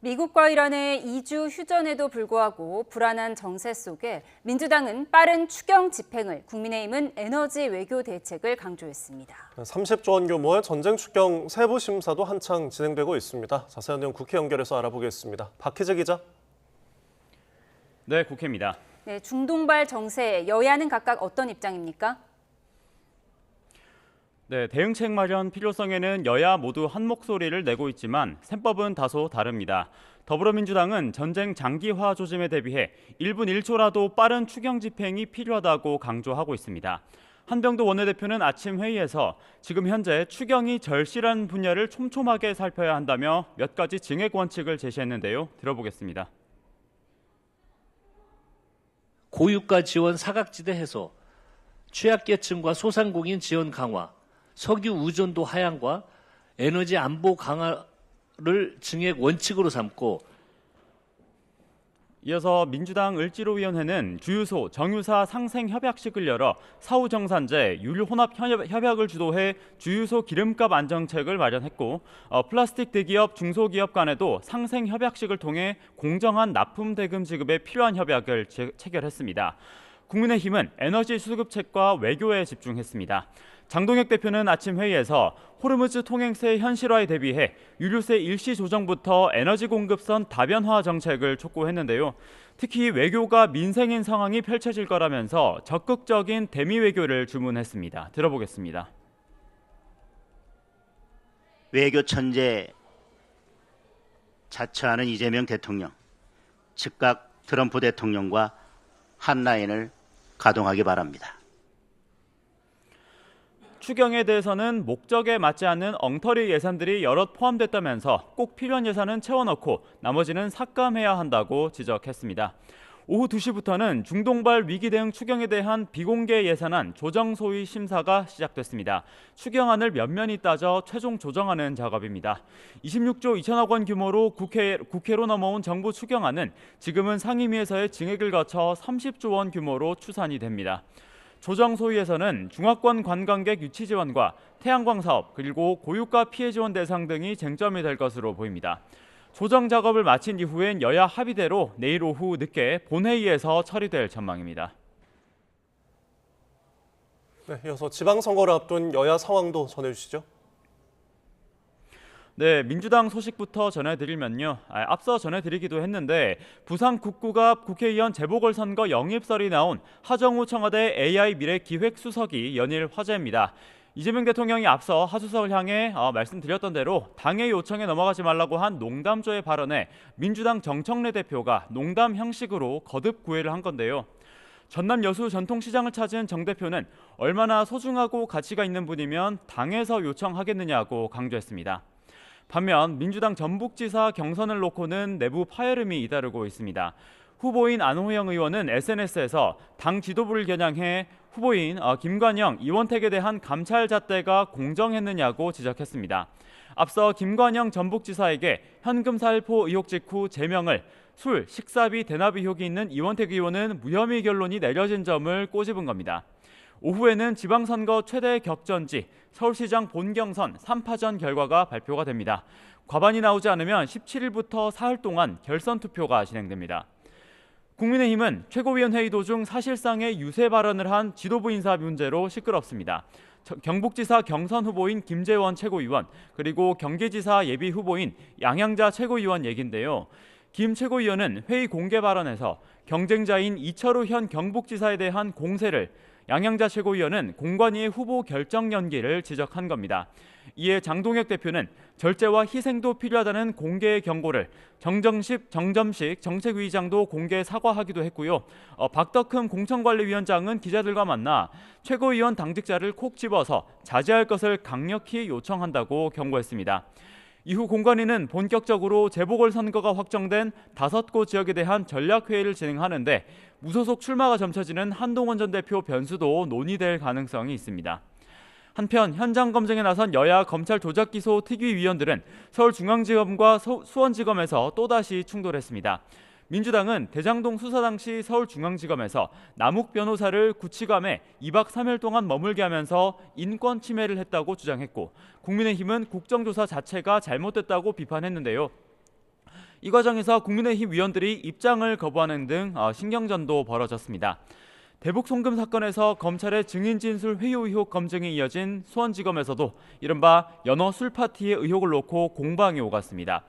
미국과 이란의 2주 휴전에도 불구하고 불안한 정세 속에 민주당은 빠른 추경 집행을, 국민의힘은 에너지 외교 대책을 강조했습니다. 30조 원 규모의 전쟁 추경 세부 심사도 한창 진행되고 있습니다. 자세한 내용 국회 연결해서 알아보겠습니다. 박희재 기자. 네, 국회입니다. 네, 중동발 정세, 여야는 각각 어떤 입장입니까? 네, 대응책 마련 필요성에는 여야 모두 한 목소리를 내고 있지만 셈법은 다소 다릅니다. 더불어민주당은 전쟁 장기화 조짐에 대비해 1분 1초라도 빠른 추경 집행이 필요하다고 강조하고 있습니다. 한병도 원내대표는 아침 회의에서 지금 현재 추경이 절실한 분야를 촘촘하게 살펴야 한다며 몇 가지 증액 원칙을 제시했는데요. 들어보겠습니다. 고유가 지원 사각지대 해소, 취약계층과 소상공인 지원 강화, 석유 의존도 하향과 에너지 안보 강화를 증액 원칙으로 삼고, 이어서 민주당 을지로위원회는 주유소 정유사 상생 협약식을 열어 사후정산제 윤리혼합 협약을 주도해 주유소 기름값 안정책을 마련했고, 플라스틱 대기업 중소기업 간에도 상생 협약식을 통해 공정한 납품 대금 지급에 필요한 협약을 체결했습니다. 국민의힘은 에너지 수급책과 외교에 집중했습니다. 장동혁 대표는 아침 회의에서 호르무즈 통행세 현실화에 대비해 유류세 일시 조정부터 에너지 공급선 다변화 정책을 촉구했는데요. 특히 외교가 민생인 상황이 펼쳐질 거라면서 적극적인 대미 외교를 주문했습니다. 들어보겠습니다. 외교 천재 자처하는 이재명 대통령, 즉각 트럼프 대통령과 한 라인을 가동하기 바랍니다. 추경에 대해서는 목적에 맞지 않는 엉터리 예산들이 여럿 포함됐다면서 꼭 필요한 예산은 채워넣고 나머지는 삭감해야 한다고 지적했습니다. 오후 2시부터는 중동발 위기 대응 추경에 대한 비공개 예산안 조정 소위 심사가 시작됐습니다. 추경안을 면면히 따져 최종 조정하는 작업입니다. 26조 2천억 원 규모로 국회로 넘어온 정부 추경안은 지금은 상임위에서의 증액을 거쳐 30조 원 규모로 추산이 됩니다. 조정 소위에서는 중화권 관광객 유치 지원과 태양광 사업 그리고 고유가 피해 지원 대상 등이 쟁점이 될 것으로 보입니다. 조정 작업을 마친 이후엔 여야 합의대로 내일 오후 늦게 본회의에서 처리될 전망입니다. 네, 이어서 지방선거를 앞둔 여야 상황도 전해주시죠. 네, 민주당 소식부터 전해드리면요. 앞서 전해드리기도 했는데 부산 국구가 앞 국회의원 재보궐선거 영입설이 나온 하정우 청와대 AI 미래기획수석이 연일 화제입니다. 이재명 대통령이 앞서 하수석을 향해 말씀드렸던 대로 당의 요청에 넘어가지 말라고 한 농담조의 발언에 민주당 정청래 대표가 농담 형식으로 거듭 구애를 한 건데요. 전남 여수 전통시장을 찾은 정 대표는 얼마나 소중하고 가치가 있는 분이면 당에서 요청하겠느냐고 강조했습니다. 반면 민주당 전북지사 경선을 놓고는 내부 파열음이 잇따르고 있습니다. 후보인 안호영 의원은 SNS에서 당 지도부를 겨냥해 후보인 김관영, 이원택에 대한 감찰 잣대가 공정했느냐고 지적했습니다. 앞서 김관영 전북지사에게 현금 살포 의혹 직후 제명을, 술, 식사비 대납 의혹이 있는 이원택 의원은 무혐의 결론이 내려진 점을 꼬집은 겁니다. 오후에는 지방선거 최대 격전지 서울시장 본경선 3파전 결과가 발표가 됩니다. 과반이 나오지 않으면 17일부터 사흘 동안 결선 투표가 진행됩니다. 국민의힘은 최고위원회의 도중 사실상의 유세 발언을 한 지도부 인사 문제로 시끄럽습니다. 경북지사 경선 후보인 김재원 최고위원, 그리고 경기지사 예비 후보인 양양자 최고위원 얘긴데요. 김 최고위원은 회의 공개 발언에서 경쟁자인 이철우 현 경북지사에 대한 공세를, 양양자 최고위원은 공관위의 후보 결정 연기를 지적한 겁니다. 이에 장동혁 대표는 절제와 희생도 필요하다는 공개의 경고를, 정점식 정책위의장도 공개 사과하기도 했고요. 박덕흠 공천관리위원장은 기자들과 만나 최고위원 당직자를 콕 집어서 자제할 것을 강력히 요청한다고 경고했습니다. 이후 공관위는 본격적으로 재보궐선거가 확정된 5곳 지역에 대한 전략회의를 진행하는데 무소속 출마가 점쳐지는 한동훈 전 대표 변수도 논의될 가능성이 있습니다. 한편 현장 검증에 나선 여야 검찰 조작기소 특위위원들은 서울중앙지검과 수원지검에서 또다시 충돌했습니다. 민주당은 대장동 수사 당시 서울중앙지검에서 남욱 변호사를 구치감에 2박 3일 동안 머물게 하면서 인권 침해를 했다고 주장했고, 국민의힘은 국정조사 자체가 잘못됐다고 비판했는데요. 이 과정에서 국민의힘 위원들이 입장을 거부하는 등 신경전도 벌어졌습니다. 대북 송금 사건에서 검찰의 증인 진술 회유 의혹 검증이 이어진 수원지검에서도 이른바 연어 술 파티의 의혹을 놓고 공방이 오갔습니다.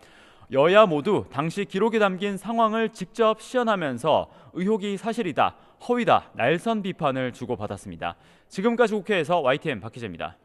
여야 모두 당시 기록에 담긴 상황을 직접 시연하면서 의혹이 사실이다, 허위다, 날선 비판을 주고받았습니다. 지금까지 국회에서 YTN 박희재입니다.